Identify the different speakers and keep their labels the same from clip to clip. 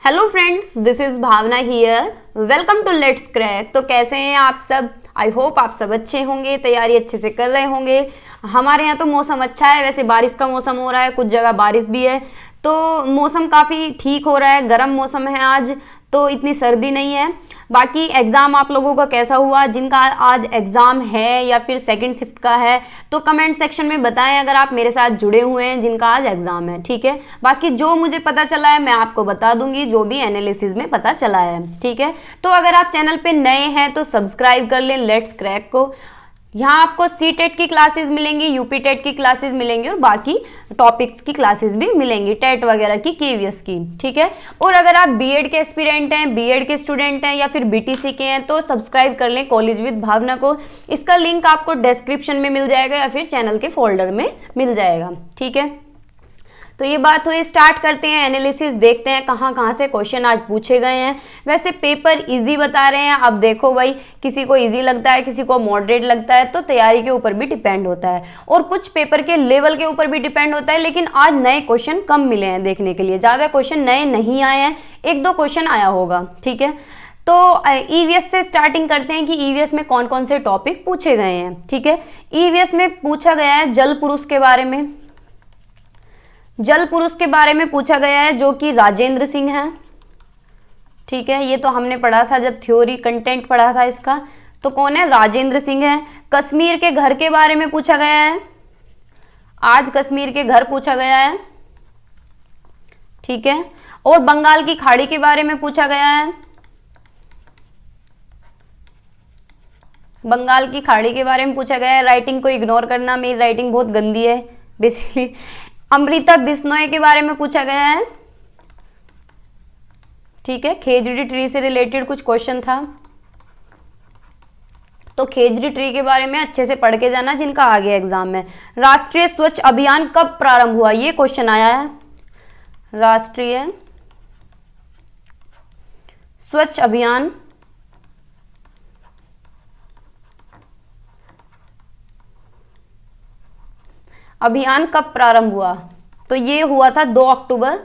Speaker 1: Hello friends, this is Bhavna here. Welcome to let's crack. तो कैसे हैं आप सब? आई होप आप सब अच्छे होंगे, तैयारी अच्छे से कर रहे होंगे। हमारे यहाँ तो मौसम अच्छा है, वैसे बारिश का मौसम हो रहा है, कुछ जगह बारिश भी है, तो मौसम काफ़ी ठीक हो रहा है। गर्म मौसम है आज, तो इतनी सर्दी नहीं है। बाकी एग्ज़ाम आप लोगों का कैसा हुआ? जिनका आज एग्ज़ाम है या फिर सेकंड शिफ्ट का है तो कमेंट सेक्शन में बताएं, अगर आप मेरे साथ जुड़े हुए हैं जिनका आज एग्ज़ाम है। ठीक है, बाकी जो मुझे पता चला है मैं आपको बता दूंगी, जो भी एनालिसिस में पता चला है। ठीक है, तो अगर आप चैनल पे नए हैं तो सब्सक्राइब कर लें लेट्स क्रैक को। यहाँ आपको सी टेट की क्लासेस मिलेंगी, यूपी टेट की क्लासेस मिलेंगी और बाकी टॉपिक्स की क्लासेस भी मिलेंगी, टेट वगैरह की, केवीएस की। ठीक है, और अगर आप बीएड के एस्पिरेंट हैं, बीएड के स्टूडेंट हैं या फिर बीटीसी के हैं तो सब्सक्राइब कर लें कॉलेज विद भावना को। इसका लिंक आपको डिस्क्रिप्शन में मिल जाएगा या फिर चैनल के फोल्डर में मिल जाएगा। ठीक है, तो ये बात हुई, स्टार्ट करते हैं एनालिसिस। देखते हैं कहाँ कहाँ से क्वेश्चन आज पूछे गए हैं। वैसे पेपर इजी बता रहे हैं। अब देखो भाई, किसी को इजी लगता है, किसी को मॉडरेट लगता है, तो तैयारी के ऊपर भी डिपेंड होता है और कुछ पेपर के लेवल के ऊपर भी डिपेंड होता है। लेकिन आज नए क्वेश्चन कम मिले हैं देखने के लिए, ज़्यादा क्वेश्चन नए नहीं आए हैं, एक दो क्वेश्चन आया होगा। ठीक है, तो ईवीएस से स्टार्टिंग करते हैं कि ईवीएस में कौन कौन से टॉपिक पूछे गए हैं। ठीक है, ईवीएस में पूछा गया है जल पुरुष के बारे में। जल पुरुष के बारे में पूछा गया है जो कि राजेंद्र सिंह हैं। ठीक है, ये तो हमने पढ़ा था जब थ्योरी कंटेंट पढ़ा था इसका। तो कौन है? राजेंद्र सिंह है। कश्मीर के घर के बारे में पूछा गया है, आज कश्मीर के घर पूछा गया है। ठीक है, और बंगाल की खाड़ी के बारे में पूछा गया है। बंगाल की खाड़ी के बारे में पूछा गया है। राइटिंग को इग्नोर करना, मेरी राइटिंग बहुत गंदी है बेसिकली। अमृता बिश्नोई के बारे में पूछा गया है। ठीक है, खेजड़ी ट्री से रिलेटेड कुछ क्वेश्चन था, तो खेजड़ी ट्री के बारे में अच्छे से पढ़ के जाना जिनका आगे एग्जाम है। राष्ट्रीय स्वच्छ अभियान कब प्रारंभ हुआ, ये क्वेश्चन आया है। राष्ट्रीय स्वच्छ अभियान कब प्रारंभ हुआ? तो ये हुआ था 2 अक्टूबर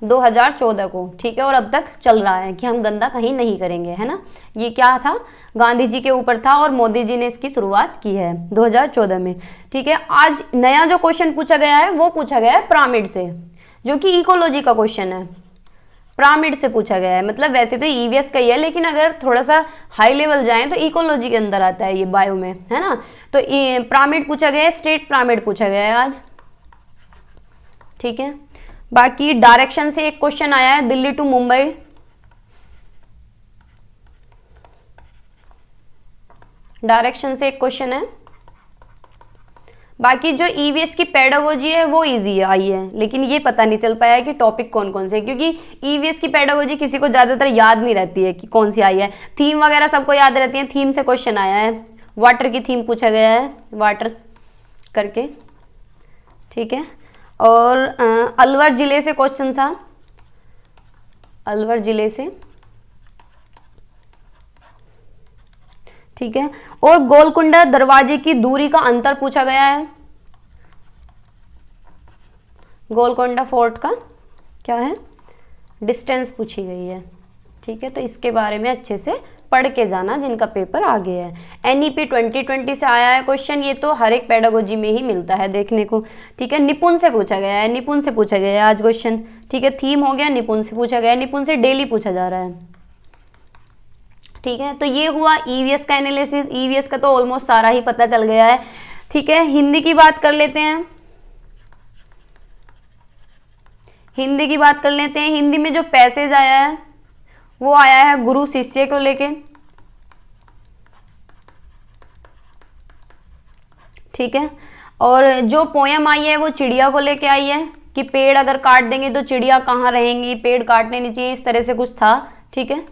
Speaker 1: 2014 को। ठीक है, और अब तक चल रहा है कि हम गंदा कहीं नहीं करेंगे, है ना। ये क्या था? गांधी जी के ऊपर था और मोदी जी ने इसकी शुरुआत की है 2014 में। ठीक है, आज नया जो क्वेश्चन पूछा गया है वो पूछा गया है पिरामिड से, जो कि इकोलॉजी का क्वेश्चन है। पिरामिड से पूछा गया है, मतलब वैसे तो ईवीएस का ही है, लेकिन अगर थोड़ा सा हाई लेवल जाएं तो इकोलॉजी के अंदर आता है ये, बायो में, है ना। तो पिरामिड पूछा गया है, स्टेट पिरामिड पूछा गया है आज। ठीक है, बाकी डायरेक्शन से एक क्वेश्चन आया है, दिल्ली टू मुंबई। डायरेक्शन से एक क्वेश्चन है। बाकी जो ईवीएस की पेडागोजी है वो इजी आई है, लेकिन ये पता नहीं चल पाया है कि टॉपिक कौन कौन से, क्योंकि ईवीएस की पेडागोजी किसी को ज़्यादातर याद नहीं रहती है कि कौन सी आई है। थीम वगैरह सबको याद रहती है, थीम से क्वेश्चन आया है। वाटर की थीम पूछा गया है, वाटर करके। ठीक है, और अलवर जिले से क्वेश्चन था, अलवर जिले से। ठीक है, और गोलकुंडा दरवाजे की दूरी का अंतर पूछा गया है। गोलकुंडा फोर्ट का क्या है? डिस्टेंस पूछी गई है। ठीक है, तो इसके बारे में अच्छे से पढ़ के जाना जिनका पेपर आगे है। एनईपी 2020 से आया है क्वेश्चन, ये तो हर एक पेडागोजी में ही मिलता है देखने को। ठीक है, निपुण से पूछा गया है, निपुण से पूछा गया है आज क्वेश्चन। ठीक है, थीम हो गया, निपुण से पूछा गया है, निपुण से डेली पूछा जा रहा है। ठीक है, तो ये हुआ ईवीएस का एनालिसिस। ईवीएस का तो ऑलमोस्ट सारा ही पता चल गया है। ठीक है, हिंदी की बात कर लेते हैं। हिंदी की बात कर लेते हैं। हिंदी में जो पैसेज आया है वो आया है गुरु शिष्य को लेके। ठीक है, और जो पोयम आई है वो चिड़िया को लेके आई है कि पेड़ अगर काट देंगे तो चिड़िया कहाँ रहेंगी, पेड़ काटने नहीं चाहिए, इस तरह से कुछ था। ठीक है,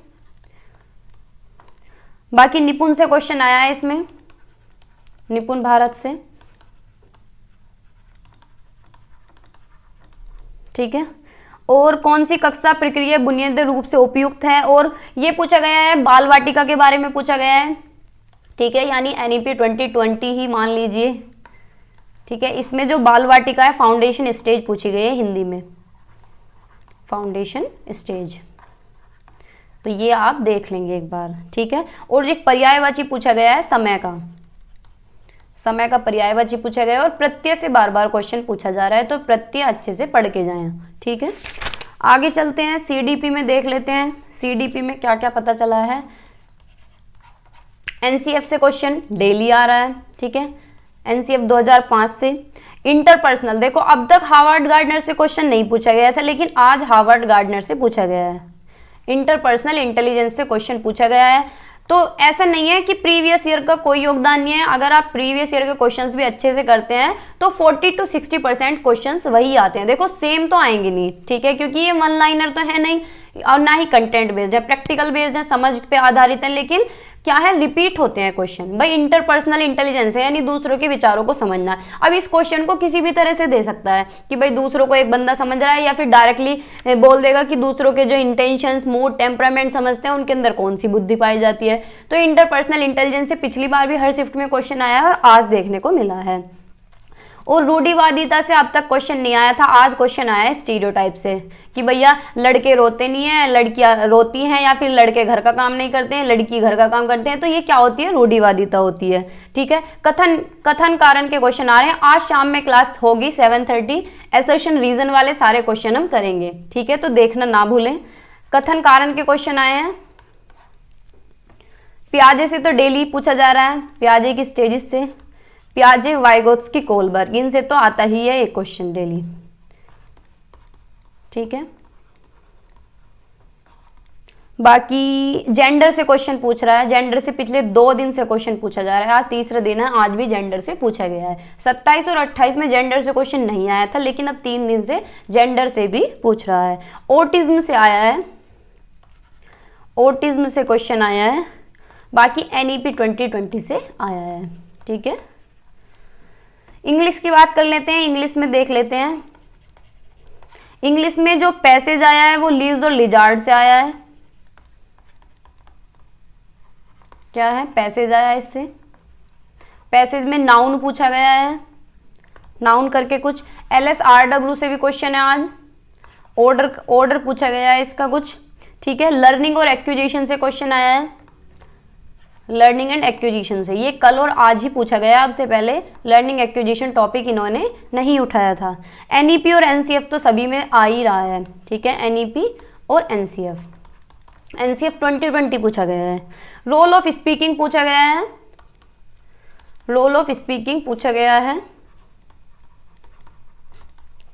Speaker 1: बाकी निपुण से क्वेश्चन आया है इसमें, निपुण भारत से। ठीक है, और कौन सी कक्षा प्रक्रिया बुनियादी रूप से उपयुक्त है, और ये पूछा गया है बाल वाटिका के बारे में पूछा गया है। ठीक है, यानी एनईपी 2020 ही मान लीजिए। ठीक है, इसमें जो बाल वाटिका है फाउंडेशन स्टेज पूछी गई है हिंदी में। Foundation stage. तो ये आप देख लेंगे एक बार, ठीक है। और एक पर्यायवाची पूछा गया है समय का, समय का पर्यायवाची पूछा गया है और प्रत्यय से बार बार क्वेश्चन पूछा जा रहा है, तो प्रत्यय अच्छे से पढ़ के जाएं, ठीक है। आगे चलते हैं, सीडीपी में देख लेते हैं सीडीपी में क्या क्या पता चला है। एनसीएफ से क्वेश्चन डेली आ रहा है, ठीक है, एनसीएफ 2005 से। इंटरपर्सनल देखो, अब तक हार्वर्ड गार्डनर से क्वेश्चन नहीं पूछा गया था, लेकिन आज हार्वर्ड गार्डनर से पूछा गया है। इंटरपर्सनल इंटेलिजेंस से क्वेश्चन पूछा गया है। तो ऐसा नहीं है कि प्रीवियस ईयर का कोई योगदान नहीं है, अगर आप प्रीवियस ईयर के क्वेश्चंस भी अच्छे से करते हैं तो 40 to 60% क्वेश्चंस वही आते हैं। देखो सेम तो आएंगे नहीं, ठीक है, क्योंकि ये वन लाइनर तो है नहीं और ना ही कंटेंट बेस्ड है, प्रैक्टिकल बेस्ड है, समझ पे आधारित है, लेकिन क्या है, रिपीट होते हैं क्वेश्चन। भाई इंटरपर्सनल इंटेलिजेंस है, यानी दूसरों के विचारों को समझना। अब इस क्वेश्चन को किसी भी तरह से दे सकता है कि भाई दूसरों को एक बंदा समझ रहा है, या फिर डायरेक्टली बोल देगा कि दूसरों के जो इंटेंशंस, मूड, टेम्परामेंट समझते हैं उनके अंदर कौन सी बुद्धि पाई जाती है। तो इंटरपर्सनल इंटेलिजेंस से पिछली बार भी हर शिफ्ट में क्वेश्चन आया है और आज देखने को मिला है। और रूढ़िवादिता से अब तक क्वेश्चन नहीं आया था, आज क्वेश्चन आया है स्टीरियोटाइप से कि भैया लड़के रोते नहीं है, लड़कियां रोती हैं, या फिर लड़के घर का काम नहीं करते हैं, लड़की घर का काम करते हैं। तो ये क्या होती है, रूढ़िवादिता होती है, ठीक है। कथन कारण के क्वेश्चन आ रहे हैं। आज शाम में क्लास होगी 7:30, असर्शन रीजन वाले सारे क्वेश्चन हम करेंगे, ठीक है, तो देखना ना भूलें। कथन कारण के क्वेश्चन आए हैं। पियाजे से तो डेली पूछा जा रहा है, पियाजे की स्टेजेस से, पियाजे, वाइगोत्स्की, कोलबर्ग, इनसे तो आता ही है एक क्वेश्चन डेली, ठीक है। बाकी जेंडर से क्वेश्चन पूछ रहा है, जेंडर से पिछले 2 दिन से क्वेश्चन पूछा जा रहा है, आज तीसरा दिन है, आज भी जेंडर से पूछा गया है। 27 और 28 में जेंडर से क्वेश्चन नहीं आया था, लेकिन अब 3 दिन से जेंडर से भी पूछ रहा है। ऑटिज्म से आया है, ऑटिज्म से क्वेश्चन आया है। बाकी एनईपी 2020 से आया है, ठीक है। इंग्लिश की बात कर लेते हैं, इंग्लिश में देख लेते हैं। इंग्लिश में जो पैसेज आया है वो लीव्स और लिजार्ड से आया है। क्या है, पैसेज आया है इससे। पैसेज में नाउन पूछा गया है, नाउन करके कुछ। LSRW से भी क्वेश्चन है आज। ऑर्डर पूछा गया है इसका कुछ, ठीक है। लर्निंग और एक्विजिशन से क्वेश्चन आया है, लर्निंग एंड एक्विजिशन से। ये कल और आज ही पूछा गया, अब से पहले लर्निंग एक्विजिशन टॉपिक इन्होंने नहीं उठाया था। एनईपी और एनसीएफ तो सभी में आ ही रहा है, ठीक है, एनईपी और एनसीएफ 2020 पूछा गया है। रोल ऑफ स्पीकिंग पूछा गया है, रोल ऑफ स्पीकिंग पूछा गया है,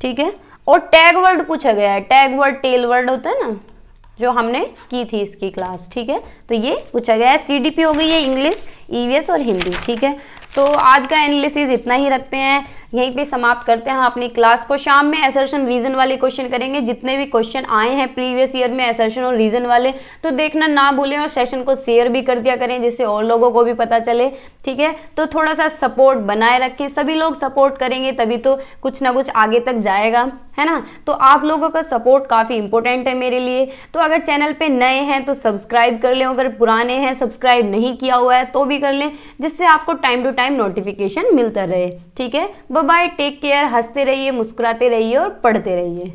Speaker 1: ठीक है। और टैग वर्ड पूछा गया है, टैग वर्ड, टेल वर्ड होता है ना, जो हमने की थी इसकी क्लास, ठीक है, तो ये पूछा गया है। सीडीपी हो गई है इंग्लिश, ईवीएस और हिंदी, ठीक है। तो आज का एनालिसिस इतना ही रखते हैं, यहीं पे समाप्त करते हैं अपनी क्लास को। शाम में असर्शन रीजन वाले क्वेश्चन करेंगे, जितने भी क्वेश्चन आए हैं प्रीवियस ईयर में असर्शन और रीजन वाले, तो देखना ना भूलें और सेशन को शेयर भी कर दिया करें, जिससे और लोगों को भी पता चले, ठीक है। तो थोड़ा सा सपोर्ट बनाए रखें, सभी लोग सपोर्ट करेंगे तभी तो कुछ ना कुछ आगे तक जाएगा, है ना। तो आप लोगों का सपोर्ट काफ़ी इंपॉर्टेंट है मेरे लिए। तो अगर चैनल पे नए हैं तो सब्सक्राइब कर लें, अगर पुराने हैं सब्सक्राइब नहीं किया हुआ है तो भी कर लें, जिससे आपको टाइम टू टाइम नोटिफिकेशन मिलता रहे, ठीक है। बाय बाय, टेक केयर, हंसते रहिए, मुस्कुराते रहिए और पढ़ते रहिए।